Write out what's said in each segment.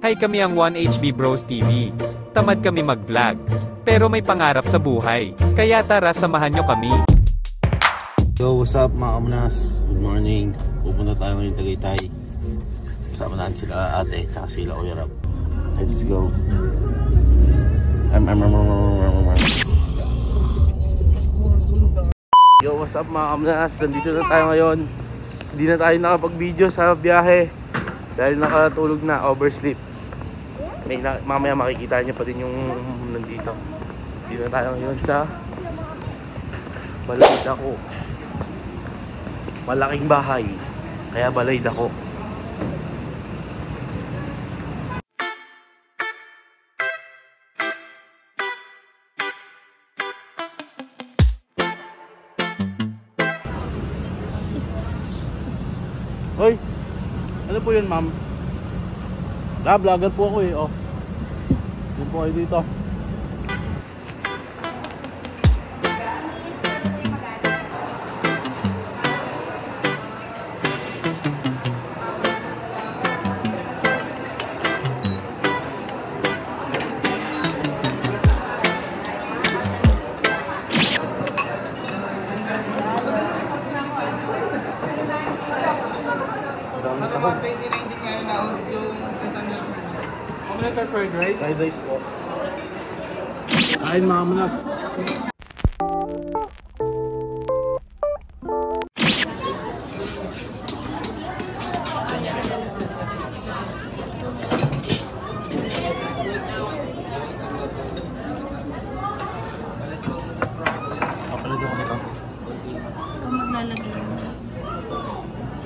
Hi, kami ang 1HB Bros TV. Tamad kami mag-vlog, pero may pangarap sa buhay. Kaya tara, samahan nyo kami. Yo, what's up mga kamunas? Good morning. Pupunta tayo ngayon Tagaytay. Kasama natin sila ate, tsaka sila Kuya Rab. Let's go. Yo, what's up mga kamunas? Nandito na tayo ngayon. Hindi na tayo nakapag-video sa biyahe dahil nakatulog na, oversleep. Mamaya makikita niyo pa din yung nandito. Hindi na tayo ngayon sa Balay Dako. Malaking bahay, kaya Balay Dako. Hoy, ano po yun, ma'am? Vlogger po ako eh, oh. Yun po kayo dito. Fried rice? Fried rice po. Kain mga kamunas. Kapalad ako nito. Ikaw maglalagay.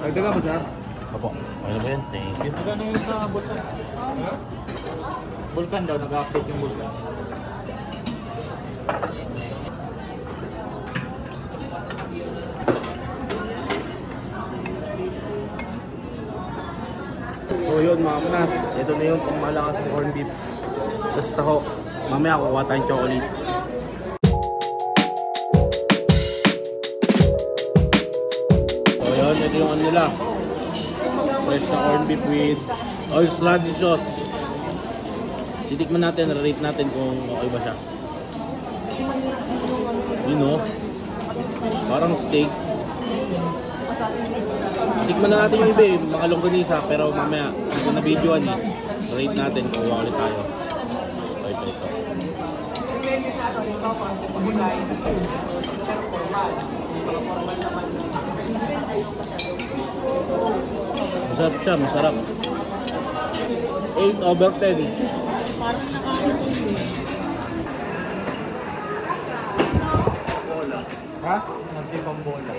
Nagdaga ba sir? Opo. Okay na ba yan? Thank you. Magkano yung sa Bulkan? Bulkan daw, nag-update yung Bulkan. So yun mga kamunas, ito na yung pangmalakas ng corned beef. Tapos ako, mamaya kukuha tayong chocolate. So yun, ito yung ano nila. Fresh na corned beef with horseradish sauce. Titikman natin, rate natin kung okay ba siya. Yun o, parang steak. Tikman na natin yung iba eh, mga longganisa, pero mamaya hindi ko na videoan eh. Rate natin kung ulit tayo. Ito. Masarap siya, masarap. 8/10. Parang nakain. Ha? Nagtipang bola.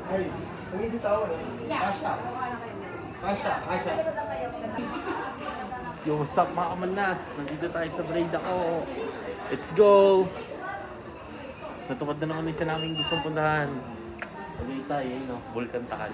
Hey, kung hindi tao eh. Kasha. Yo, what's up mga kamanas? Nandito tayo sa Balay Dako. Let's go! Natupad na naman isa naming gustong puntahan. Tagaytay, no? Bulkan Takal.